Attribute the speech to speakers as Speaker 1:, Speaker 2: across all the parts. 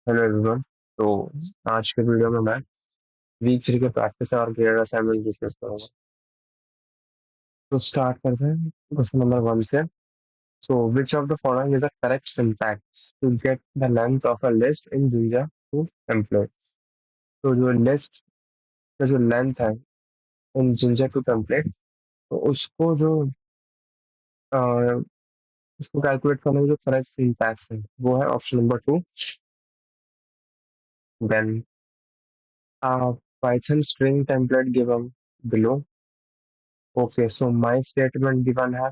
Speaker 1: Hello everyone. तो आज के वीडियो में मैं वीक 3 के प्रैक्टिस और ग्रेड असाइनमेंट डिस्कस करूंगा। तो स्टार्ट करते हैं क्वेश्चन नंबर 1 से। So which of the following is the correct syntax to get the length of a list in Jinja two template. तो जो लिस्ट का जो लेंथ है इन जिंजा टू टेम्पलेट, तो उसको जो अ, उसको कैलकुलेट करने का जो करेक्ट सिंटैक्स है वो है option number 2। Then Python string template given below. Okay, so my statement given है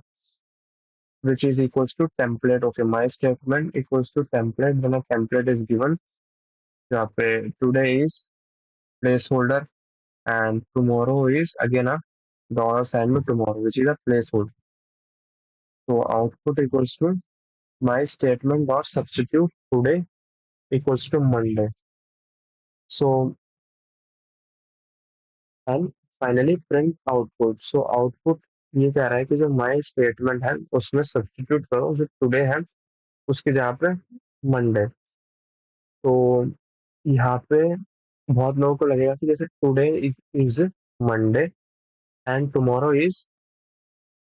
Speaker 1: which is equals to template. Okay, my statement equals to template when a template is given. यहाँ पे today is placeholder and tomorrow is again a dollar sign में tomorrow which is a placeholder. So output equals to my statement dot substitute today equals to Monday. So and finally print output. So output ये कह रहा है कि जो my statement है उसमें substitute करो जो today है उसकी जगह पे Monday. तो यहाँ पे बहुत लोगों को लगेगा कि जैसे today is Monday and tomorrow is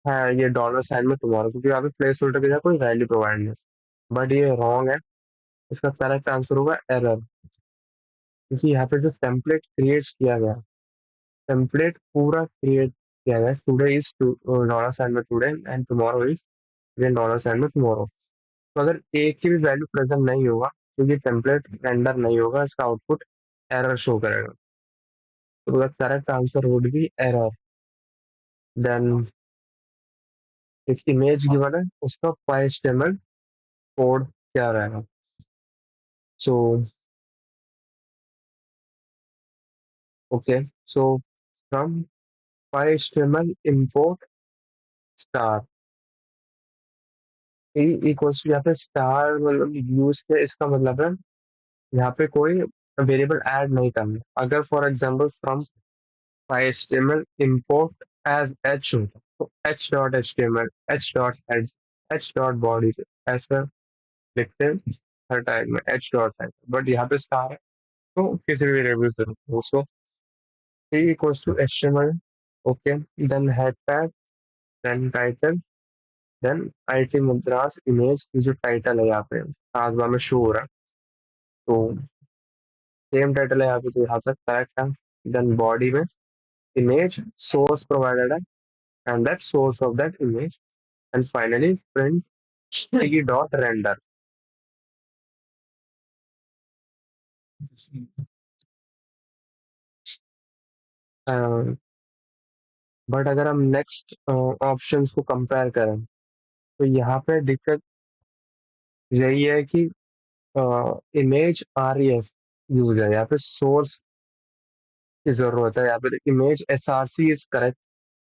Speaker 1: है ये डॉलर साइन में टुमारो, क्योंकि यहाँ पे प्लेस होल्डर के साथ कोई वैल्यू प्रोवाइड नहीं। बट ये रॉन्ग है। इसका करेक्ट आंसर होगा एरर, क्योंकि यहाँ पे जो टेम्पलेट क्रिएट किया गया, टेम्पलेट पूरा क्रिएट किया गया टुडे इज डॉलर साइन में today and tomorrow is again dollar sign में टुमारो। तो अगर एक की भी वैल्यू प्रेजेंट नहीं होगा क्योंकि टेम्पलेट रेंडर नहीं होगा, इसका आउटपुट एरर शो करेगा। तो the correct answer would be error. Then एक इमेज गिवन है, उसका HTML कोड क्या रहेगा? So okay, so from HTML import star equals to, यहाँ पे स्टार मतलब यूज पे इसका मतलब है यहाँ पे कोई वेरिएबल ऐड नहीं करना। अगर for example from HTML import as h होता तो h dot h t m l, h dot head, h dot body ऐसा लिखते हैं हर टाइम में एच डॉट हेड, बट यहाँ पे स्टार है तो किसी भी वेरिएबल से उसको t equals to HTML, okay, then head tag, then title, then IIT Madras image की जो टाइटल है यहाँ पे आज में शो हो रहा है, तो सेम टाइटल है यहाँ पे, तो यहाँ तक करेक्ट है। देन बॉडी में इमेज सोर्स प्रोवाइडेड है and that source of that image, and finally print dot render. But अगर हम नेक्स्ट ऑप्शंस को कंपेयर करें तो यहाँ पे दिक्कत यही है कि इमेज REF यूज है, यहाँ पे सोर्स की जरूरत है। यहाँ पे image SRC is correct,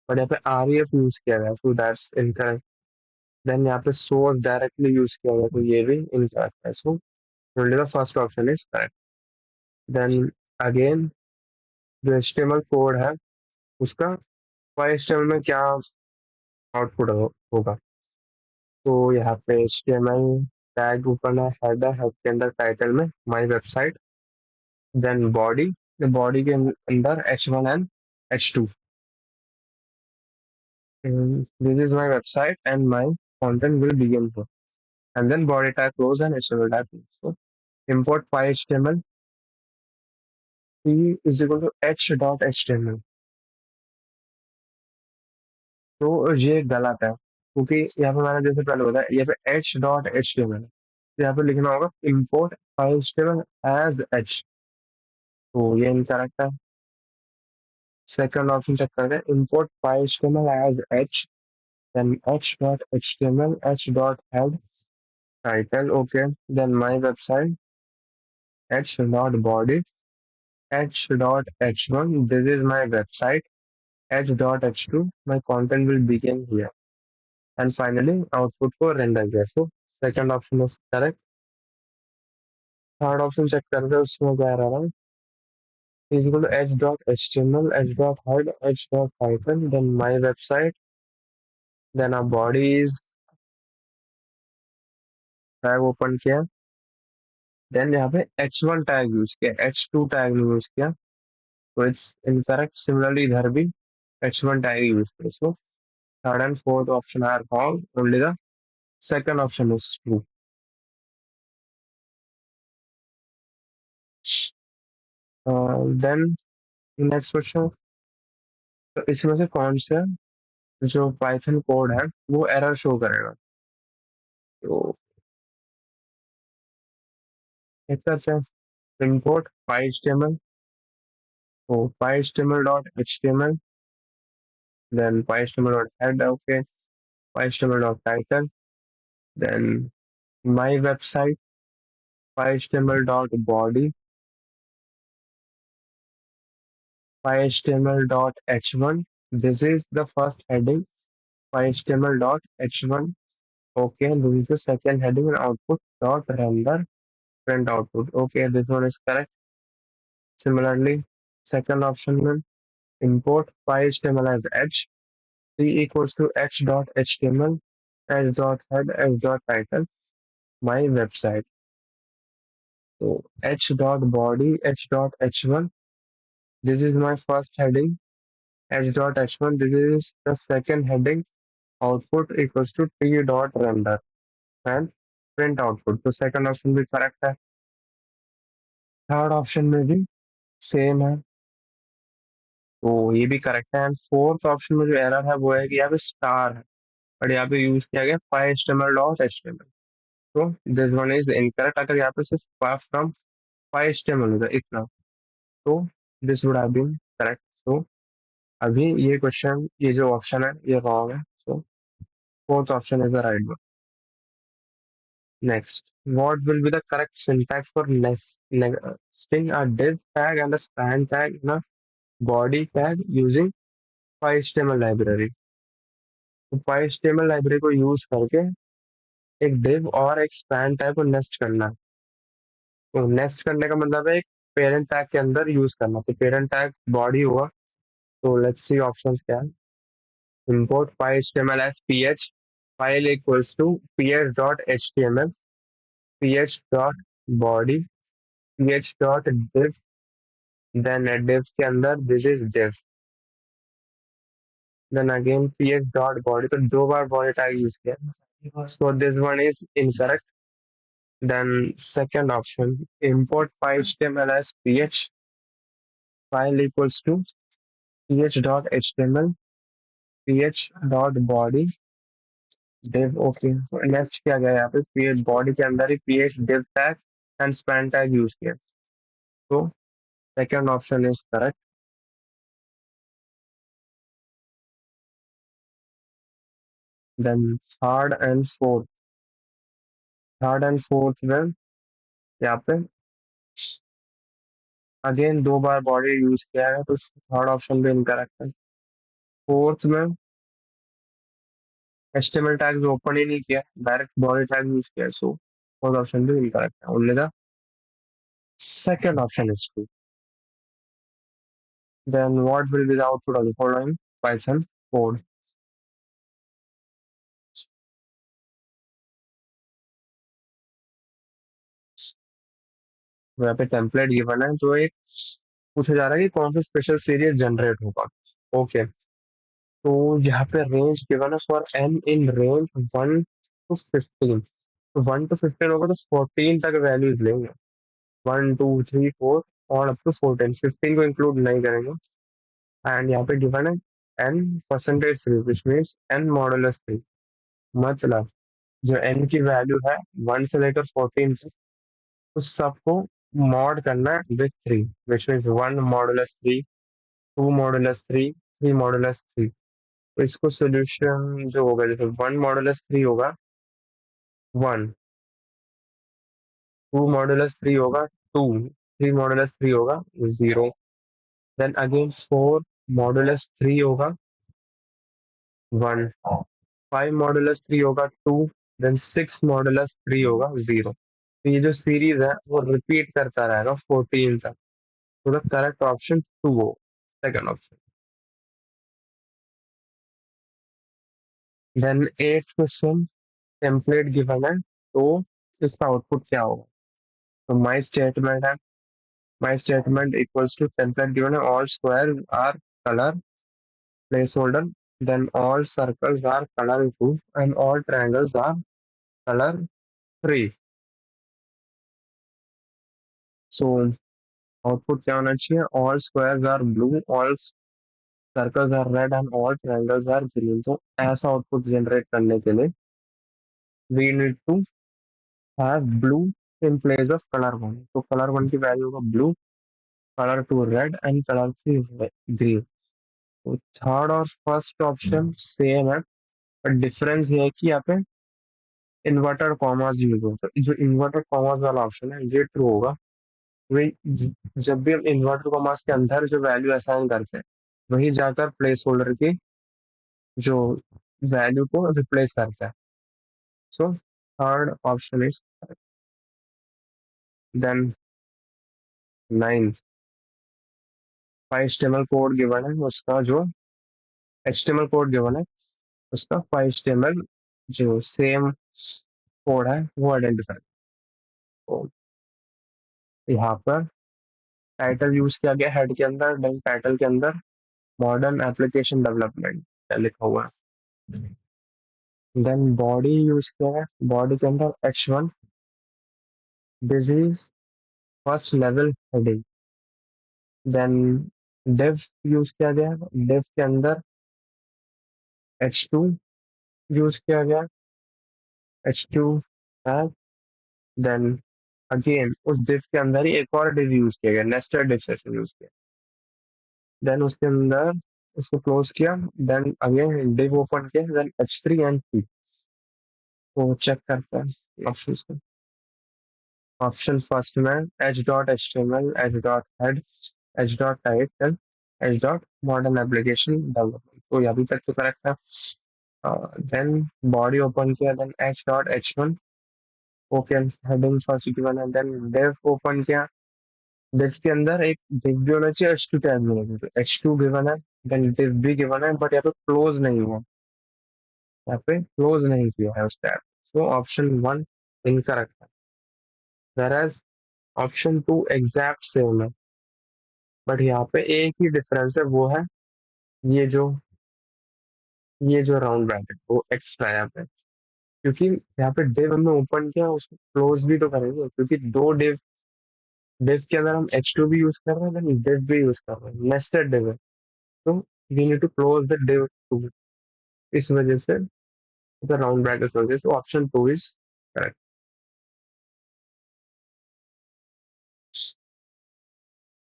Speaker 1: but यहाँ पे REF यूज किया गया तो दैट्स इनकरेक्ट। देन यहाँ पे सोर्स डायरेक्टली यूज किया गया तो ये भी इनकरेक्ट है। So only the first option is correct. Then again जो HTML कोड है उसका HTML में क्या आउटपुट होगा? तो यहाँ पे HTML टैग ऊपर है, हेडर है के अंदर टाइटल में my website, then body, body के अंदर H1 and H2, this is my website and my content will begin here, and then body tag close and HTML tag close. So import HTML p is equal to h dot html। तो ये गलत है क्योंकि यहाँ पे मैंने जैसे पहले बताया यहाँ पे h dot html, यहाँ पे लिखना होगा import HTML as h, तो ये इनकरेक्ट है। सेकंड ऑप्शन चेक करते हैं, import HTML as h, then h dot html, h dot head, title, okay, then my website, h dot body, h dot h1, this is my website, h dot h2, my content will begin here, and finally output को render किया। So second option is correct। Third option check करते हैं, उसमें क्या रहा है, is equal to h dot html, h dot head, h dot title, then my website, then our body is tag open किया, then यहाँ पे H1 टैग यूज किया, H2 टैग यूज किया, तो इट्स इनकरेक्ट। सिमिलरली इधर भी H1 tag use किया, so third and fourth option are wrong, only the second option is true. Then next question, तो इसमें से कौन सा जो पाइथन कोड है वो एरर शो करेगा? तो एक करते हैं, import py.html, तो py.html.html, then py.html.head, okay, py.html.title, then my website, py.html.body, py.html.h1. This is the first heading, py.html.h1. Okay, and this is the second heading and output dot render print output. Okay, this one is correct. Similarly, second option will import py.html as h, c equals to h.html, h.head, h.title, my website. So h.body, h.h1. This is my first heading. H.h1. This is the second heading. Output equals to t dot render and print output. तो second option भी correct है. Third option में भी same है. तो ये भी correct है. एंड फोर्थ ऑप्शन में जो एरर है वो है कि यहाँ पे स्टार है और यहाँ पे यूज किया गया py.html.html. तो दिस वन इज इनकरेक्ट. अगर यहाँ पे सिर्फ फ्रॉम py.html होता इतना, तो this would have been correct. तो अभी ये क्वेश्चन, ये जो ऑप्शन है ये रॉन्ग है. So fourth option is the right one. Next, what will be the correct syntax for nesting a div tag and a span tag in a body tag using py.html library? तो py.html library को use करके एक div और एक span tag को nest करना है. तो नेस्ट करने का मतलब है एक पेरेंट टैग के अंदर यूज करना. तो पेरेंट टैग बॉडी हुआ. तो लेट्स सी ऑप्शंस क्या है. import py.html as ph, file equals to ph.html, ph.body, ph.div, then div के अंदर this is div, then again ph.body. तो दो बार body tag यूज किया. So this one is incorrect. Then second option, import py.html as ph, file equals to ph.html, ph.body, div. Okay, तो next किया गया यहाँ पे पीएच बॉडी के अंदर ही PH div tag and span tag use किया. तो second option is correct. Then third and fourth में यहाँ पे अगेन दो बार बॉडी यूज किया है, तो थर्ड ऑप्शन भी इनकरेक्ट है. फोर्थ में HTML टैग्स ओपन ही नहीं किया, डायरेक्ट बॉडी टैग यूज किया. सो फोर्थ ऑप्शन भी इनकरेक्ट है. Only the second option is true. Then what will be the output of the following Python code? यहाँ पे टेम्पलेट गिवन है, तो एक पूछा जा रहा है कि कौन सा स्पेशल सीरीज जनरेट होगा. ओके, तो यहाँ पे रेंज गिवन है for n in range 1 to 15. तो 1 to 15 होगा तो 14 तक वैल्यूज लेंगे. 1 2 3 4 और अप टू 14. 15 को इंक्लूड नहीं करेंगे. एंड यहाँ पे गिवन है n%3 which means n modulus 3. मतलब जो n की वैल्यू है 1 से लेकर 14 तक, तो सबको मॉड करना है with 3, which means 1 modulus 3, 2 modulus 3, 3 modulus 3. तो इसको सोल्यूशन जो होगा, जैसे 1 मॉडुलस 3 होगा 1, 2 मॉडुलस 3 होगा 2, 3 मॉडुलस 3 होगा 0. देन अगेन 4 मॉडुलस 3 होगा 1, 5 मॉडुलस 3 होगा 2, देन 6 मॉडुलस 3 होगा 0. तो ये जो सीरीज है वो रिपीट करता रहेगा 14 तक. तो द करेक्ट ऑप्शन 2 हो, second option. Then eighth question, template given है, तो इसका आउटपुट क्या होगा? तो my statement equals to template given है all square are colour placeholder, then all circles are color 2 and all triangles are color 3. So output क्या होना चाहिए? All squares are blue, all circles are red and all triangles are green. तो ऐसा output generate करने के लिए we need to have blue in place of color 1. तो color 1 की वैल्यू होगा blue, color 2 red and color 3 green. तो third और फर्स्ट ऑप्शन सेम है, बट डिफरेंस ये है कि यहाँ पे इन्वर्टेड कॉमास यूज होता है। जो इन्वर्टेड कॉमास वाला ऑप्शन है ये ट्रू होगा। वही जब भी हम इन्वर्टेड कॉमास के अंदर जो वैल्यू असाइन करते हैं वही जाकर प्लेस होल्डर की जो वैल्यू को रिप्लेस करता है। So third option is then ninth HTML code given है उसका जो HTML कोड गिवन है उसका HTML जो सेम कोड है वो आइडेंटिफाई। तो यहाँ पर टाइटल यूज किया गया हेड के अंदर, देन टाइटल के अंदर मॉडर्न एप्लीकेशन डेवलपमेंट लिखा हुआ है। देन बॉडी यूज किया है, बॉडी के अंदर H1 this is first level heading. Then div use किया गया, डिव के अंदर H2 यूज किया गया, H2 है। देन अगेन उस डिव के अंदर ही एक और डिव यूज किया गया, नेस्टेड डिव सेशन यूज किया। देन उसके अंदर उसको क्लोज किया, देन अगेन डिव ओपन किया, देन H3 एंड P को चेक करता है ऑप्शन को। ऑप्शन फर्स्ट में h.html, h.head, h.title, h.modern application development। तो ये अभी तक तो करेक्ट है। देन बॉडी ओपन किया, then h.h1 okay, heading first given है। देन div ओपन किया, div के अंदर एक div भी होना चाहिए, h2 टैग भी होना चाहिए। h2 गिवन है, देन div भी गिवन है, बट यहाँ पे क्लोज नहीं हुआ, यहाँ पे क्लोज नहीं किया है उस टैग। तो ऑप्शन 1 इनकरेक्ट है, whereas ऑप्शन 2 एग्जैक्ट सेम है, बट यहाँ पे एक ही डिफरेंस है, वो है ये जो ये जो राउंड ब्रैकेट वो एक्स्ट्रा है यहाँ पे। क्योंकि यहाँ पे डिव हमने ओपन किया उसको क्लोज भी तो करेंगे, क्योंकि दो डिव के अंदर हम H2 भी यूज कर रहे हैं, देन div भी यूज कर रहे हैं, नेस्टेड डिव है। तो we need to close the div too, इस वजह से द राउंड ब्रैकेट वजह से option 2 is correct.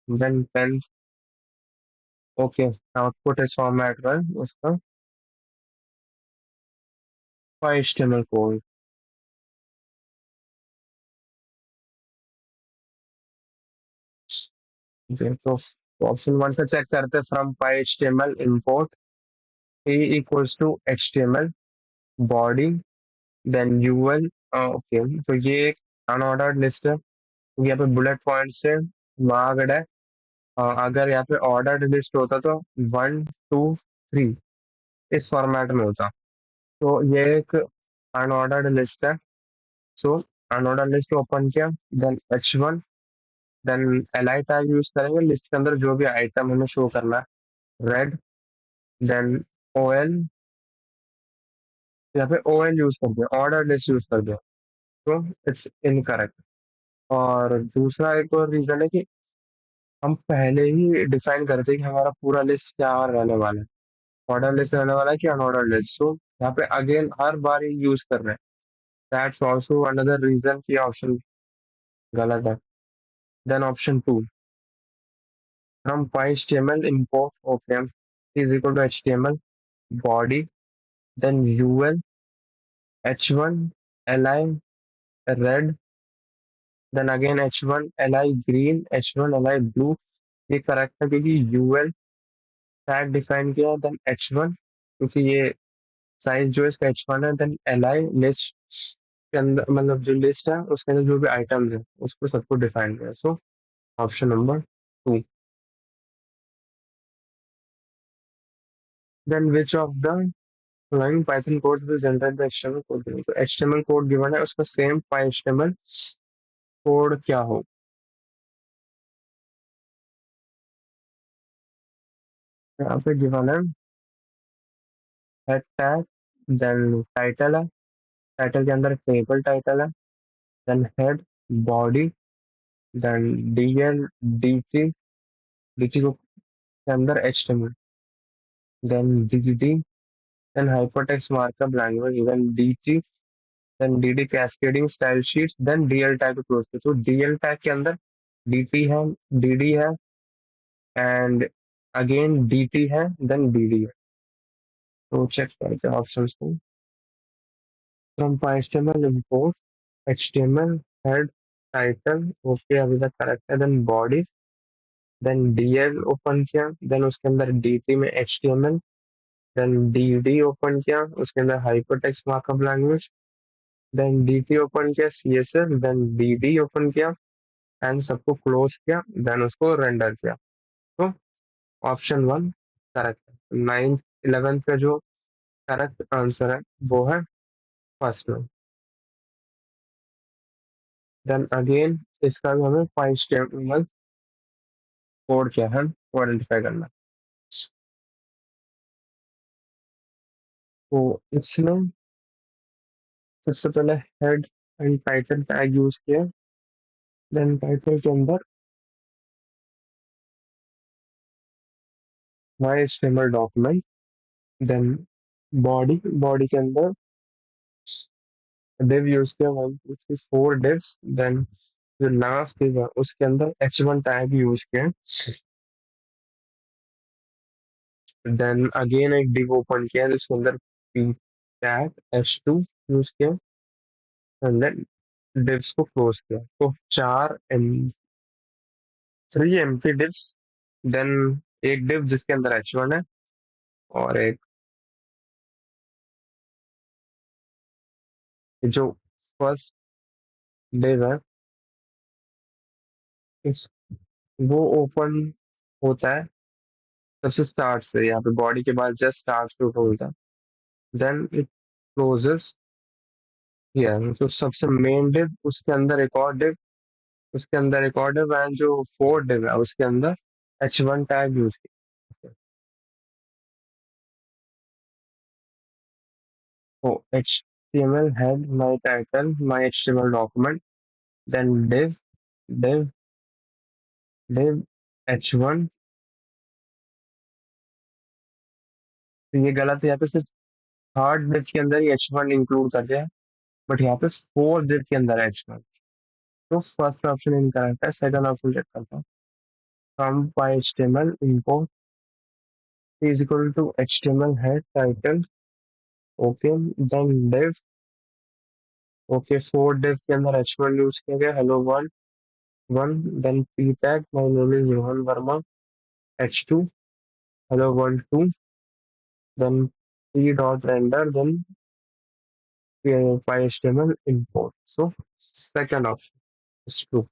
Speaker 1: Then 10th okay, output is format है उसका HTML कोड। तो ऑप्शन 1 से चेक करते हैं, from HTML import A equals to HTML body then UL। Okay, तो ये एक अनऑर्डर्ड लिस्ट है, यहाँ पे बुलेट पॉइंट से मार्क्ड है। अगर यहाँ पे ऑर्डर्ड लिस्ट होता तो 1 2 3 इस फॉर्मेट में होता। तो ये एक अनऑर्डर्ड लिस्ट है। सो अनऑर्डर्ड लिस्ट ओपन किया, then H1, then li tag use करेंगे, लिस्ट के अंदर जो भी आइटम हमें शो करना है रेड, देन OL, यहाँ पे OL यूज कर दिया, ऑर्डर लिस्ट यूज कर दिया, तो इट्स इनकरेक्ट। और दूसरा एक और रीजन है कि हम पहले ही डिफाइन करते हैं कि हमारा पूरा लिस्ट क्या रहने वाला है, ऑर्डर लिस्ट रहने वाला है कि अनऑर्डर लिस्ट। सो यहाँ पे अगेन हर बार ही यूज कर रहे हैं, दैट्स ऑल्सो अनदर रीजन कि ऑप्शन गलत है। Then option 2 from HTML import okay is equal to HTML body then UL H1 li red then again H1 li green H1 li blue। ये correct है क्योंकि UL tag define किया, then H1 क्योंकि ये size जो है इसका H1 है, देन li लिस्ट के अंदर मतलब जो लिस्ट है उसके अंदर जो भी आइटम्स है उसको सबको डिफाइन किया। So option number 2। Then which of the following Python codes will generate the HTML code. तो HTML कोड गिवन है उसका सेम HTML कोड क्या हो। यहाँ पे गिवन है हेड टैग, देन टाइटल है, टाइटल के अंदर टेबल टाइटल है, then head, body, then DL, DT, DT को के अंदर HTML, then DD, then hypertext markup language, then DT, then DD cascading style sheets, then DL tag को close कर। तो डीएल टैग के अंदर डीटी है, डीडी है, एंड अगेन डीटी है, देन डीडी है। तो चेक करते हैं ऑप्शंस को। From HTML import HTML head title, okay अभी तक करेक्ट है, then body, then DL open किया, देन उसके अंदर डीटी में एचटीएमएल, देन डीडी ओपन किया, उसके अंदर hypertext markup language, then DT open किया सीएसएस, देन डीडी ओपन किया एंड सबको क्लोज किया, देन उसको रेंडर किया। तो ऑप्शन वन करेक्ट है। 9th 11th का जो करेक्ट आंसर है वो है फर्स्ट में। देन अगेन इसका भी हमें 5 स्टेप में कोड क्या है वो आइडेंटिफाई करना है। तो इसमें सबसे पहले head and title tag use किया, देन टाइटल के अंदर my HTML document, then body, body के अंदर div यूज किया 1 2 3 4 divs, देन जो लास्ट div है उसके अंदर h1 टैग यूज किया, देन अगेन एक div ओपन किया जिसके अंदर p टैग h2 यूज किया, एंड देन divs को क्लोज किया। तो 3 एम्प्टी divs, देन एक div जिसके अंदर h1 है, और एक जो फर्स्ट div है इस वो ओपन होता है सबसे स्टार्ट से, यहाँ पे बॉडी के बाद जस्ट स्टार्ट से ओपन होता है, देन इट क्लोजेस हियर। तो सबसे मेन डिव उसके अंदर एक और डिव, उसके अंदर एक और डिव, एंड जो फोर्थ डिव है उसके अंदर h1 टैग यूज किया। तो HTML head my title my HTML document, then div, div, div h1। तो ये गलत है, यहाँ पे सिर्फ थर्ड div के अंदर ही h1 इंक्लूड कर दिया है, बट यहाँ पे फोर्थ div के अंदर है h1। तो फर्स्ट ऑप्शन इनकरेक्ट है, सेकंड ऑप्शन चेक करता हूँ। From by HTML import is equal to HTML head title, okay, then div, okay fourth div के अंदर h1 यूज किया गया, hello world 1, then p tag my name is Rohan Varma, h2 hello world 2, then p dot render, then by HTML import. So second option is true.